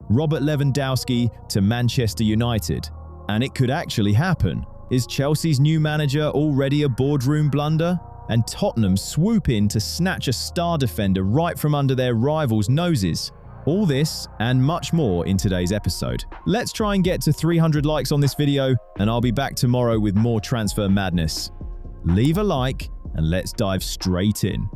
Robert Lewandowski to Manchester United. And it could actually happen. Is Chelsea's new manager already a boardroom blunder? And Tottenham swoop in to snatch a star defender right from under their rivals' noses. All this and much more in today's episode. Let's try and get to 300 likes on this video, and I'll be back tomorrow with more transfer madness. Leave a like and let's dive straight in.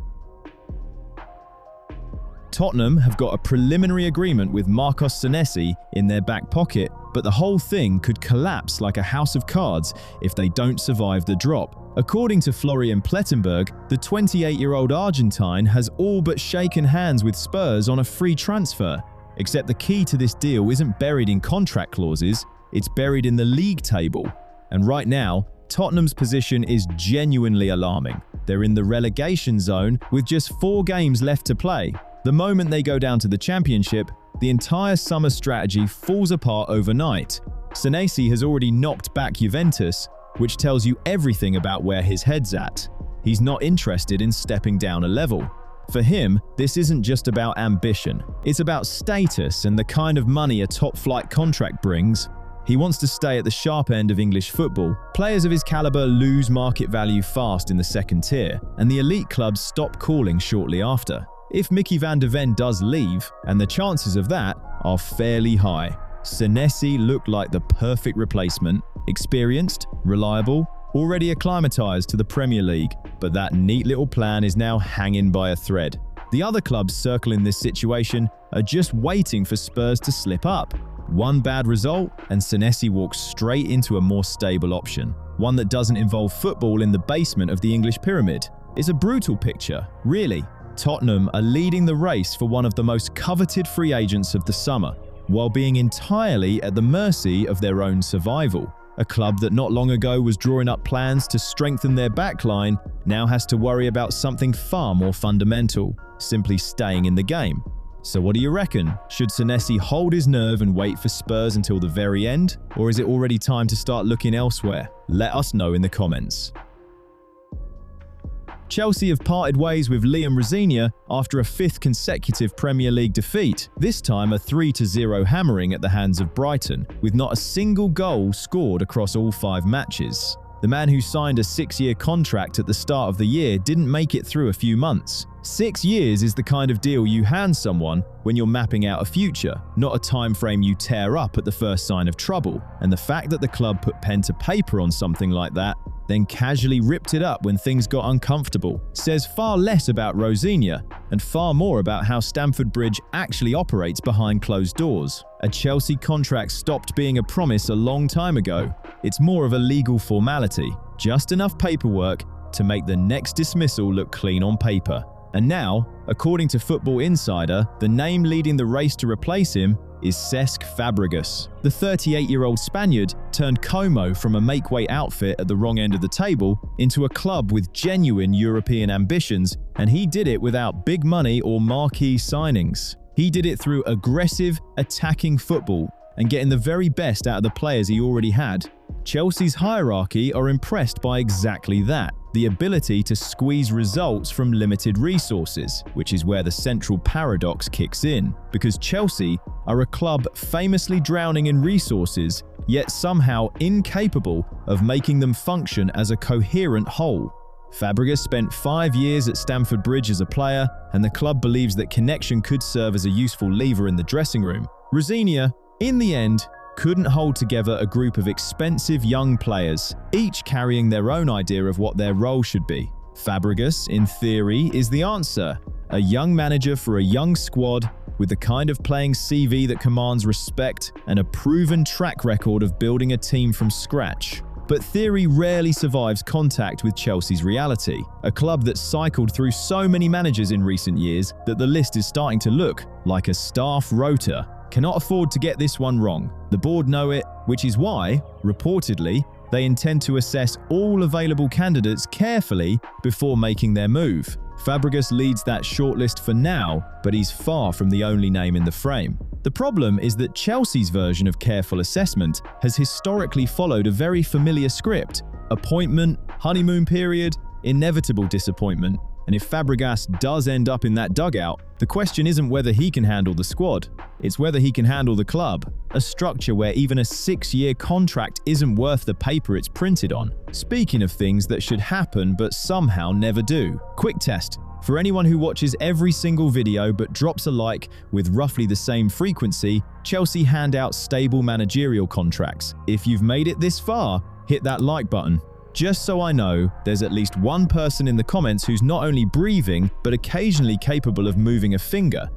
Tottenham have got a preliminary agreement with Marcos Senesi in their back pocket, but the whole thing could collapse like a house of cards if they don't survive the drop. According to Florian Plettenberg, the 28-year-old Argentine has all but shaken hands with Spurs on a free transfer. Except the key to this deal isn't buried in contract clauses, it's buried in the league table. And right now, Tottenham's position is genuinely alarming. They're in the relegation zone with just 4 games left to play. The moment they go down to the Championship, the entire summer strategy falls apart overnight. Senesi has already knocked back Juventus, which tells you everything about where his head's at. He's not interested in stepping down a level. For him, this isn't just about ambition. It's about status and the kind of money a top-flight contract brings. He wants to stay at the sharp end of English football. Players of his caliber lose market value fast in the second tier, and the elite clubs stop calling shortly after. If Mickey van de Ven does leave, and the chances of that are fairly high, Senesi looked like the perfect replacement. Experienced, reliable, already acclimatized to the Premier League, but that neat little plan is now hanging by a thread. The other clubs circling this situation are just waiting for Spurs to slip up. One bad result, and Senesi walks straight into a more stable option, one that doesn't involve football in the basement of the English pyramid. It's a brutal picture, really. Tottenham are leading the race for one of the most coveted free agents of the summer, while being entirely at the mercy of their own survival. A club that not long ago was drawing up plans to strengthen their backline now has to worry about something far more fundamental, simply staying in the game. So what do you reckon? Should Senesi hold his nerve and wait for Spurs until the very end? Or is it already time to start looking elsewhere? Let us know in the comments. Chelsea have parted ways with Liam Rosigne after a 5th consecutive Premier League defeat, this time a 3-0 hammering at the hands of Brighton, with not a single goal scored across all 5 matches. The man who signed a 6-year contract at the start of the year didn't make it through a few months. 6 years is the kind of deal you hand someone when you're mapping out a future, not a time frame you tear up at the first sign of trouble. And the fact that the club put pen to paper on something like that, then casually ripped it up when things got uncomfortable, says far less about Rosigne and far more about how Stamford Bridge actually operates behind closed doors. A Chelsea contract stopped being a promise a long time ago. It's more of a legal formality, just enough paperwork to make the next dismissal look clean on paper. And now, according to Football Insider, the name leading the race to replace him is Cesc Fabregas. The 38-year-old Spaniard turned Como from a make-weight outfit at the wrong end of the table into a club with genuine European ambitions, and he did it without big money or marquee signings. He did it through aggressive, attacking football and getting the very best out of the players he already had. Chelsea's hierarchy are impressed by exactly that, the ability to squeeze results from limited resources, which is where the central paradox kicks in, because Chelsea are a club famously drowning in resources, yet somehow incapable of making them function as a coherent whole. Fabregas spent 5 years at Stamford Bridge as a player, and the club believes that connection could serve as a useful lever in the dressing room. Rosigne, in the end, couldn't hold together a group of expensive young players, each carrying their own idea of what their role should be. Fabregas, in theory, is the answer, a young manager for a young squad with the kind of playing CV that commands respect and a proven track record of building a team from scratch. But theory rarely survives contact with Chelsea's reality, a club that's cycled through so many managers in recent years that the list is starting to look like a staff rota. Cannot afford to get this one wrong. The board know it, which is why, reportedly, they intend to assess all available candidates carefully before making their move. Fabregas leads that shortlist for now, but he's far from the only name in the frame. The problem is that Chelsea's version of careful assessment has historically followed a very familiar script: appointment, honeymoon period, inevitable disappointment. And if Fabregas does end up in that dugout, the question isn't whether he can handle the squad, it's whether he can handle the club, a structure where even a 6-year contract isn't worth the paper it's printed on. Speaking of things that should happen but somehow never do. Quick test. For anyone who watches every single video but drops a like with roughly the same frequency, Chelsea hand out stable managerial contracts. If you've made it this far, hit that like button. Just so I know, there's at least one person in the comments who's not only breathing, but occasionally capable of moving a finger.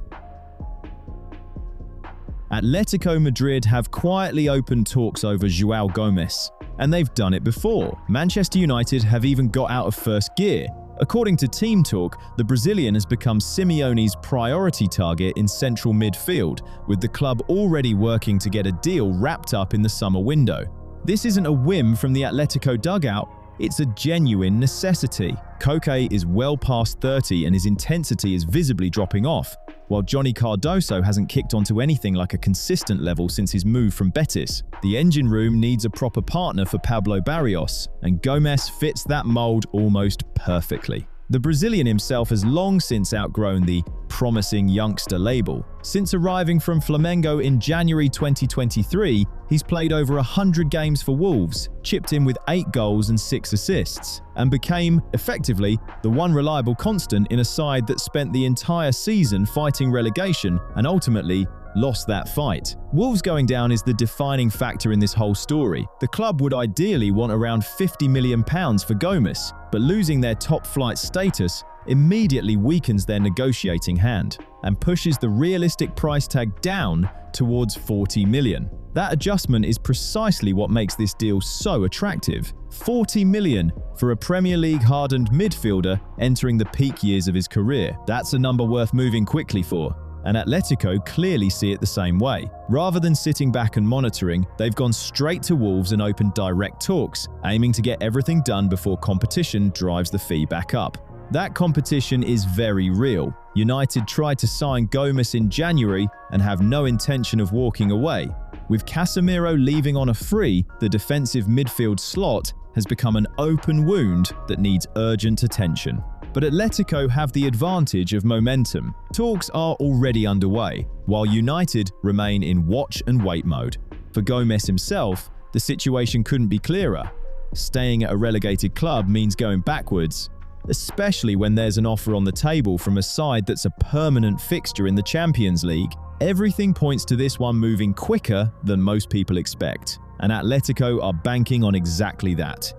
Atletico Madrid have quietly opened talks over João Gomes, and they've done it before. Manchester United have even got out of first gear. According to Team Talk, the Brazilian has become Simeone's priority target in central midfield, with the club already working to get a deal wrapped up in the summer window. This isn't a whim from the Atletico dugout, it's a genuine necessity. Koke is well past 30 and his intensity is visibly dropping off, while Johnny Cardoso hasn't kicked onto anything like a consistent level since his move from Betis. The engine room needs a proper partner for Pablo Barrios, and Gomes fits that mold almost perfectly. The Brazilian himself has long since outgrown the promising youngster label. Since arriving from Flamengo in January 2023, he's played over 100 games for Wolves, chipped in with 8 goals and 6 assists, and became, effectively, the one reliable constant in a side that spent the entire season fighting relegation and ultimately lost that fight. Wolves going down is the defining factor in this whole story. The club would ideally want around £50 million for Gomes, but losing their top-flight status immediately weakens their negotiating hand and pushes the realistic price tag down towards £40 million. That adjustment is precisely what makes this deal so attractive. £40 million for a Premier League hardened midfielder entering the peak years of his career. That's a number worth moving quickly for. And Atletico clearly see it the same way. Rather than sitting back and monitoring, they've gone straight to Wolves and opened direct talks, aiming to get everything done before competition drives the fee back up. That competition is very real. United tried to sign Gomes in January and have no intention of walking away. With Casemiro leaving on a free, the defensive midfield slot has become an open wound that needs urgent attention. But Atletico have the advantage of momentum. Talks are already underway, while United remain in watch and wait mode. For Gomes himself, the situation couldn't be clearer. Staying at a relegated club means going backwards, especially when there's an offer on the table from a side that's a permanent fixture in the Champions League. Everything points to this one moving quicker than most people expect, and Atletico are banking on exactly that.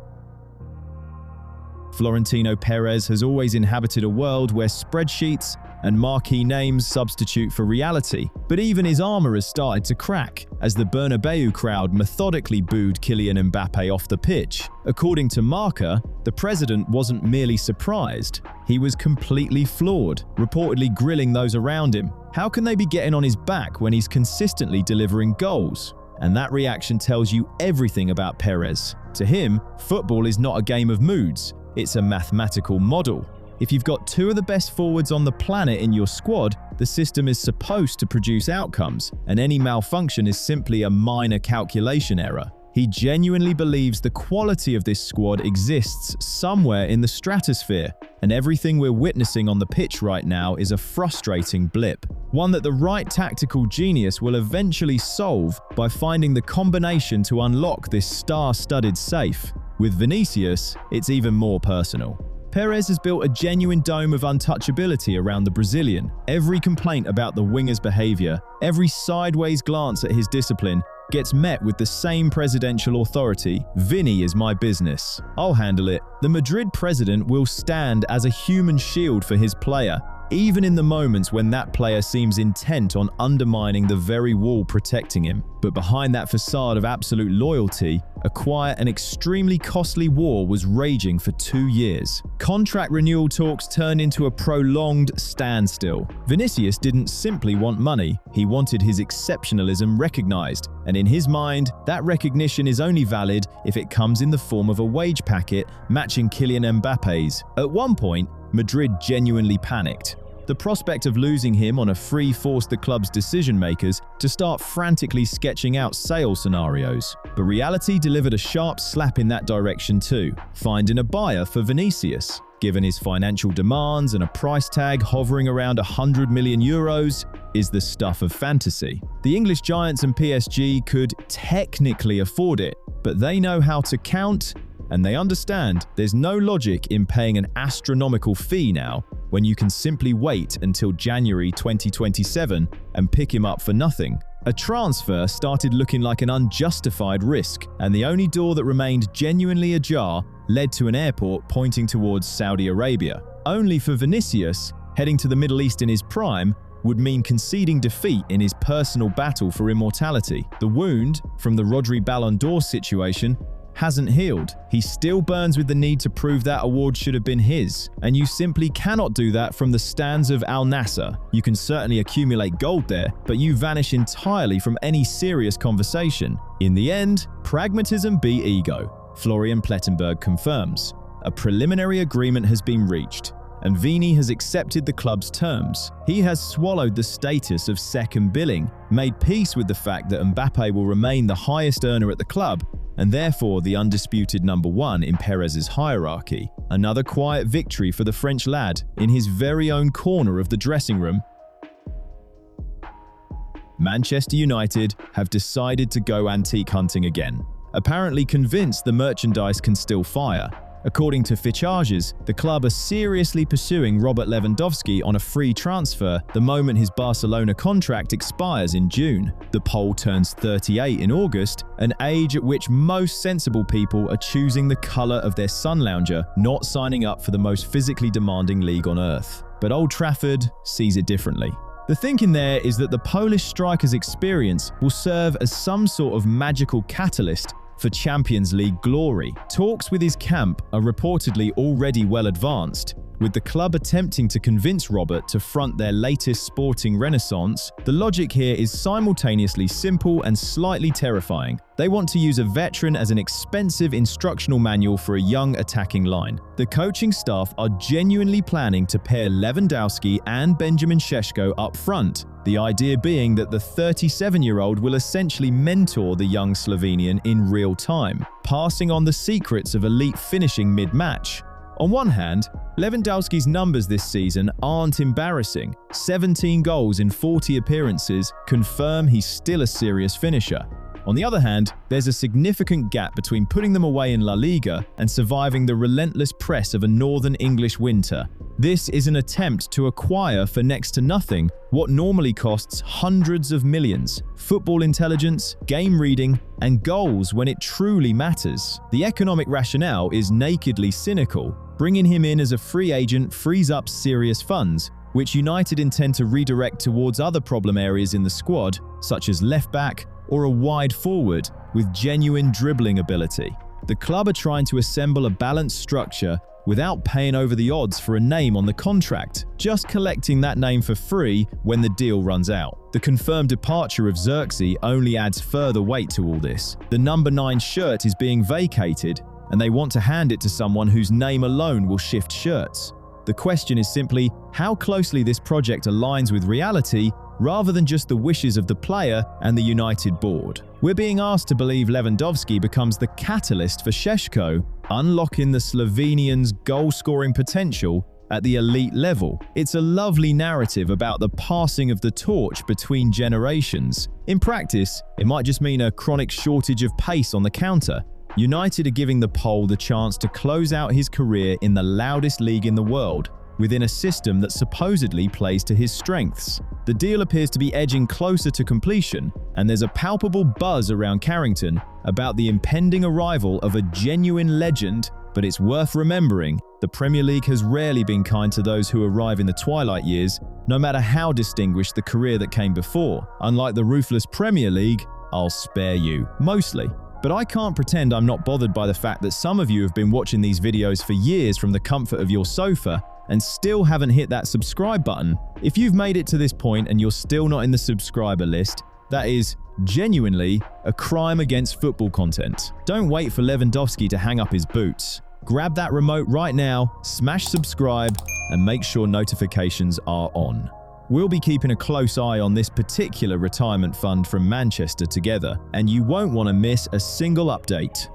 Florentino Perez has always inhabited a world where spreadsheets and marquee names substitute for reality. But even his armor has started to crack, as the Bernabeu crowd methodically booed Kylian Mbappe off the pitch. According to Marca, the president wasn't merely surprised, he was completely floored, reportedly grilling those around him. How can they be getting on his back when he's consistently delivering goals? And that reaction tells you everything about Perez. To him, football is not a game of moods. It's a mathematical model. If you've got 2 of the best forwards on the planet in your squad, the system is supposed to produce outcomes, and any malfunction is simply a minor calculation error. He genuinely believes the quality of this squad exists somewhere in the stratosphere, and everything we're witnessing on the pitch right now is a frustrating blip. One that the right tactical genius will eventually solve by finding the combination to unlock this star-studded safe. With Vinicius, it's even more personal. Perez has built a genuine dome of untouchability around the Brazilian. Every complaint about the winger's behavior, every sideways glance at his discipline, gets met with the same presidential authority. Vinny is my business. I'll handle it. The Madrid president will stand as a human shield for his player, even in the moments when that player seems intent on undermining the very wall protecting him. But behind that facade of absolute loyalty, a quiet and extremely costly war was raging for 2 years. Contract renewal talks turned into a prolonged standstill. Vinicius didn't simply want money, he wanted his exceptionalism recognized. And in his mind, that recognition is only valid if it comes in the form of a wage packet matching Kylian Mbappe's. At one point, Madrid genuinely panicked. The prospect of losing him on a free forced the club's decision-makers to start frantically sketching out sale scenarios. But reality delivered a sharp slap in that direction too, finding a buyer for Vinicius. given his financial demands and a price tag hovering around €100 million, is the stuff of fantasy. The English giants and PSG could technically afford it, but they know how to count, and they understand there's no logic in paying an astronomical fee now when you can simply wait until January 2027 and pick him up for nothing. A transfer started looking like an unjustified risk, and the only door that remained genuinely ajar led to an airport pointing towards Saudi Arabia. Only for Vinicius, heading to the Middle East in his prime would mean conceding defeat in his personal battle for immortality. The wound from the Rodri Ballon d'Or situation hasn't healed. He still burns with the need to prove that award should have been his, and you simply cannot do that from the stands of Al Nassr. You can certainly accumulate gold there, but you vanish entirely from any serious conversation. In the end, pragmatism beat ego, Florian Plettenberg confirms. A preliminary agreement has been reached, and Vini has accepted the club's terms. He has swallowed the status of second billing, made peace with the fact that Mbappe will remain the highest earner at the club, and therefore the undisputed number one in Perez's hierarchy. Another quiet victory for the French lad in his very own corner of the dressing room. Manchester United have decided to go antique hunting again, apparently convinced the merchandise can still fire. According to Ficharges, the club are seriously pursuing Robert Lewandowski on a free transfer the moment his Barcelona contract expires in June. The Pole turns 38 in August, an age at which most sensible people are choosing the colour of their sun lounger, not signing up for the most physically demanding league on earth. But Old Trafford sees it differently. The thinking there is that the Polish striker's experience will serve as some sort of magical catalyst for Champions League glory. Talks with his camp are reportedly already well advanced, with the club attempting to convince Robert to front their latest sporting renaissance. The logic here is simultaneously simple and slightly terrifying. They want to use a veteran as an expensive instructional manual for a young attacking line. The coaching staff are genuinely planning to pair Lewandowski and Benjamin Šeško up front, the idea being that the 37-year-old will essentially mentor the young Slovenian in real time, passing on the secrets of elite finishing mid-match. On one hand, Lewandowski's numbers this season aren't embarrassing. 17 goals in 40 appearances confirm he's still a serious finisher. On the other hand, there's a significant gap between putting them away in La Liga and surviving the relentless press of a northern English winter. This is an attempt to acquire for next to nothing what normally costs hundreds of millions: football intelligence, game reading, and goals when it truly matters. The economic rationale is nakedly cynical. Bringing him in as a free agent frees up serious funds, which United intend to redirect towards other problem areas in the squad, such as left back or a wide forward with genuine dribbling ability. The club are trying to assemble a balanced structure without paying over the odds for a name on the contract, just collecting that name for free when the deal runs out. The confirmed departure of Xerxes only adds further weight to all this. The number 9 shirt is being vacated, and they want to hand it to someone whose name alone will shift shirts. The question is simply how closely this project aligns with reality rather than just the wishes of the player and the United board. We're being asked to believe Lewandowski becomes the catalyst for Šeško, unlocking the Slovenians' goal-scoring potential at the elite level. It's a lovely narrative about the passing of the torch between generations. In practice, it might just mean a chronic shortage of pace on the counter. United are giving the Pole the chance to close out his career in the loudest league in the world, within a system that supposedly plays to his strengths. The deal appears to be edging closer to completion, and there's a palpable buzz around Carrington about the impending arrival of a genuine legend. But it's worth remembering, the Premier League has rarely been kind to those who arrive in the twilight years, no matter how distinguished the career that came before. Unlike the ruthless Premier League, I'll spare you, mostly. But I can't pretend I'm not bothered by the fact that some of you have been watching these videos for years from the comfort of your sofa and still haven't hit that subscribe button. If you've made it to this point and you're still not in the subscriber list, that is genuinely a crime against football content. Don't wait for Lewandowski to hang up his boots. Grab that remote right now, smash subscribe, and make sure notifications are on. We'll be keeping a close eye on this particular retirement fund from Manchester together, and you won't want to miss a single update.